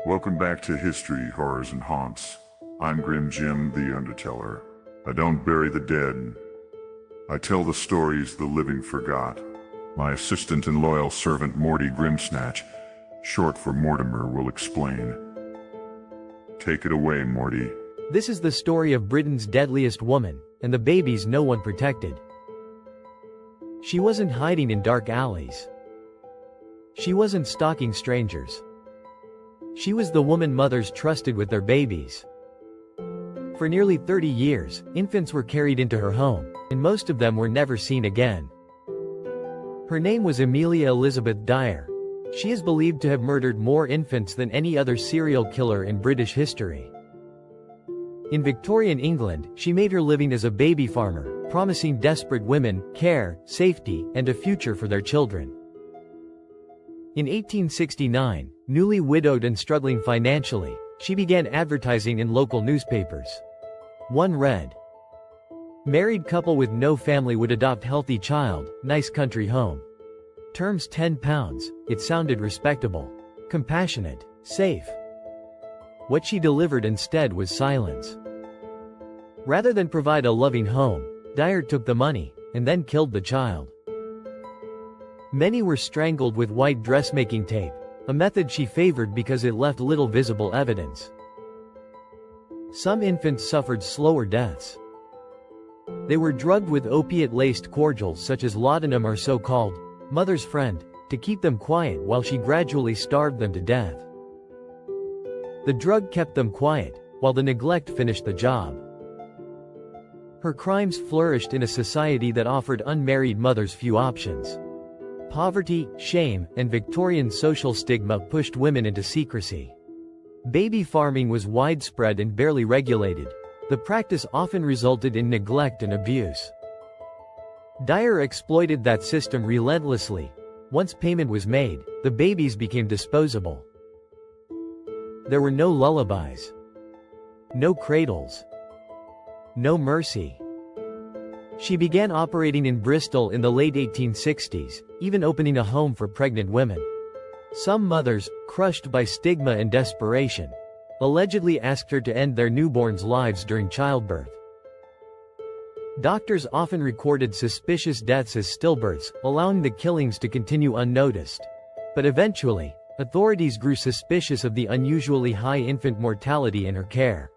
Welcome back to History, Horrors, and Haunts. I'm Grim Jim, the Underteller. I don't bury the dead. I tell the stories the living forgot. My assistant and loyal servant Morty Grimsnatch, short for Mortimer, will explain. Take it away, Morty. This is the story of Britain's deadliest woman, and the babies no one protected. She wasn't hiding in dark alleys. She wasn't stalking strangers. She was the woman mothers trusted with their babies. For nearly 30 years, infants were carried into her home, and most of them were never seen again. Her name was Amelia Elizabeth Dyer. She is believed to have murdered more infants than any other serial killer in British history. In Victorian England, she made her living as a baby farmer, promising desperate women care, safety, and a future for their children. In 1869, newly widowed and struggling financially, she began advertising in local newspapers. One read, "Married couple with no family would adopt healthy child, nice country home. Terms £10, it sounded respectable. Compassionate, safe." What she delivered instead was silence. Rather than provide a loving home, Dyer took the money, and then killed the child. Many were strangled with white dressmaking tape, a method she favored because it left little visible evidence. Some infants suffered slower deaths. They were drugged with opiate-laced cordials such as laudanum or so-called mother's friend, to keep them quiet while she gradually starved them to death. The drug kept them quiet, while the neglect finished the job. Her crimes flourished in a society that offered unmarried mothers few options. Poverty, shame, and Victorian social stigma pushed women into secrecy. Baby farming was widespread and barely regulated. The practice often resulted in neglect and abuse. Dyer exploited that system relentlessly. Once payment was made, the babies became disposable. There were no lullabies. No cradles. No mercy. She began operating in Bristol in the late 1860s, even opening a home for pregnant women. Some mothers, crushed by stigma and desperation, allegedly asked her to end their newborns' lives during childbirth. Doctors often recorded suspicious deaths as stillbirths, allowing the killings to continue unnoticed. But eventually, authorities grew suspicious of the unusually high infant mortality in her care.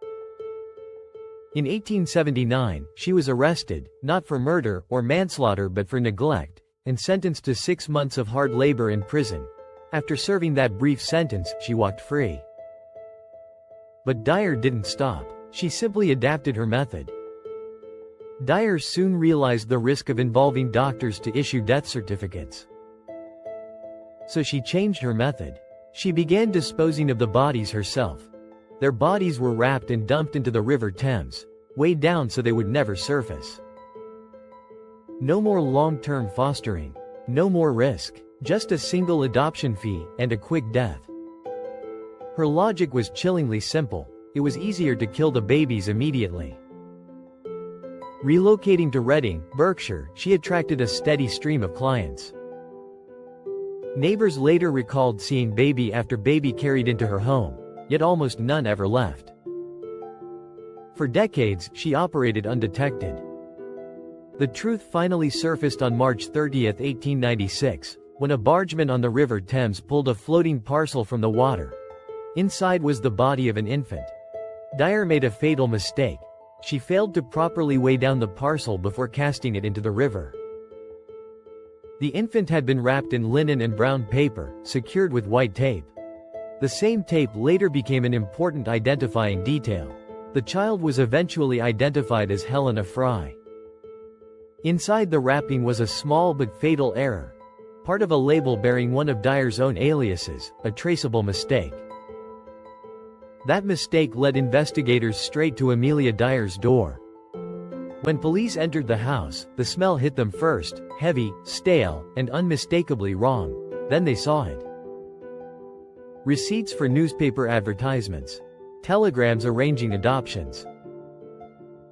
In 1879, she was arrested, not for murder or manslaughter but for neglect, and sentenced to 6 months of hard labor in prison. After serving that brief sentence, she walked free. But Dyer didn't stop. She simply adapted her method. Dyer soon realized the risk of involving doctors to issue death certificates. So she changed her method. She began disposing of the bodies herself. Their bodies were wrapped and dumped into the River Thames, weighed down so they would never surface. No more long-term fostering. No more risk. Just a single adoption fee, and a quick death. Her logic was chillingly simple. It was easier to kill the babies immediately. Relocating to Reading, Berkshire, she attracted a steady stream of clients. Neighbors later recalled seeing baby after baby carried into her home, yet almost none ever left. For decades, she operated undetected. The truth finally surfaced on March 30, 1896, when a bargeman on the River Thames pulled a floating parcel from the water. Inside was the body of an infant. Dyer made a fatal mistake. She failed to properly weigh down the parcel before casting it into the river. The infant had been wrapped in linen and brown paper, secured with white tape. The same tape later became an important identifying detail. The child was eventually identified as Helena Fry. Inside the wrapping was a small but fatal error. Part of a label bearing one of Dyer's own aliases, a traceable mistake. That mistake led investigators straight to Amelia Dyer's door. When police entered the house, the smell hit them first, heavy, stale, and unmistakably wrong. Then they saw it. Receipts for newspaper advertisements. Telegrams arranging adoptions.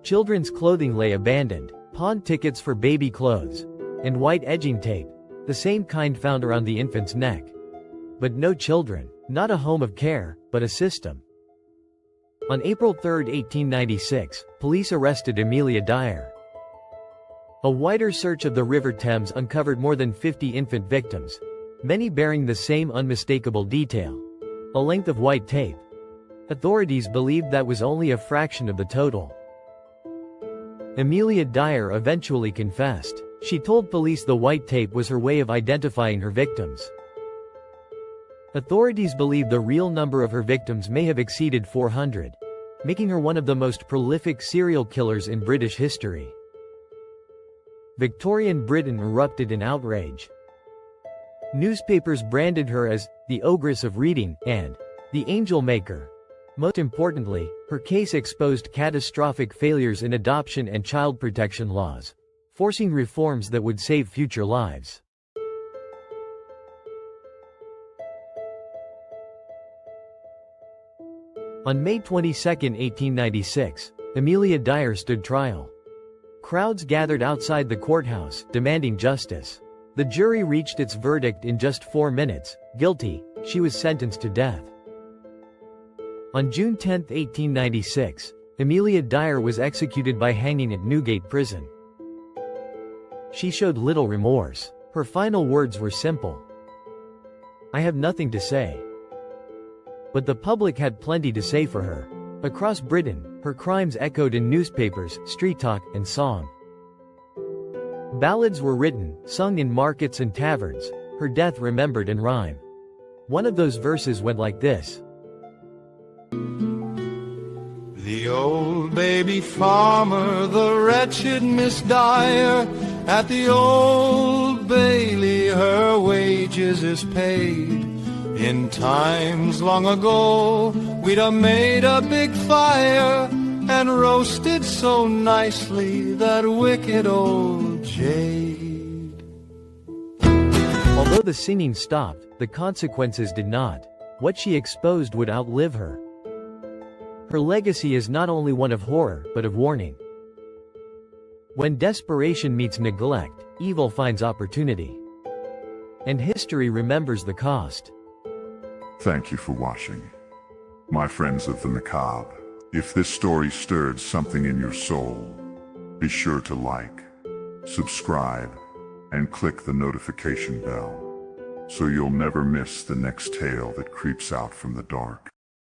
Children's clothing lay abandoned. Pawn tickets for baby clothes. And white edging tape. The same kind found around the infant's neck. But no children, not a home of care, but a system. On April 3, 1896, police arrested Amelia Dyer. A wider search of the River Thames uncovered more than 50 infant victims, many bearing the same unmistakable detail: a length of white tape. Authorities believed that was only a fraction of the total. Amelia Dyer eventually confessed. She told police the white tape was her way of identifying her victims. Authorities believe the real number of her victims may have exceeded 400, making her one of the most prolific serial killers in British history. Victorian Britain erupted in outrage. Newspapers branded her as the Ogress of Reading and the Angel Maker. Most importantly, her case exposed catastrophic failures in adoption and child protection laws, forcing reforms that would save future lives. On May 22, 1896, Amelia Dyer stood trial. Crowds gathered outside the courthouse, demanding justice. The jury reached its verdict in just 4 minutes: guilty. She was sentenced to death. On June 10, 1896, Amelia Dyer was executed by hanging at Newgate Prison. She showed little remorse. Her final words were simple: "I have nothing to say." But the public had plenty to say for her. Across Britain, her crimes echoed in newspapers, street talk, and song. Ballads were written, sung in markets and taverns, her death remembered in rhyme. One of those verses went like this: The old baby farmer, the wretched Miss Dyer, at the Old Bailey her wages is paid. In times long ago, we'd a made a big fire and roasted so nicely that wicked old jade. Although the singing stopped, the consequences did not. What she exposed would outlive her. Her legacy is not only one of horror, but of warning. When desperation meets neglect, evil finds opportunity. And history remembers the cost. Thank you for watching. My friends of the macabre, if this story stirred something in your soul, be sure to like, subscribe, and click the notification bell, so you'll never miss the next tale that creeps out from the dark.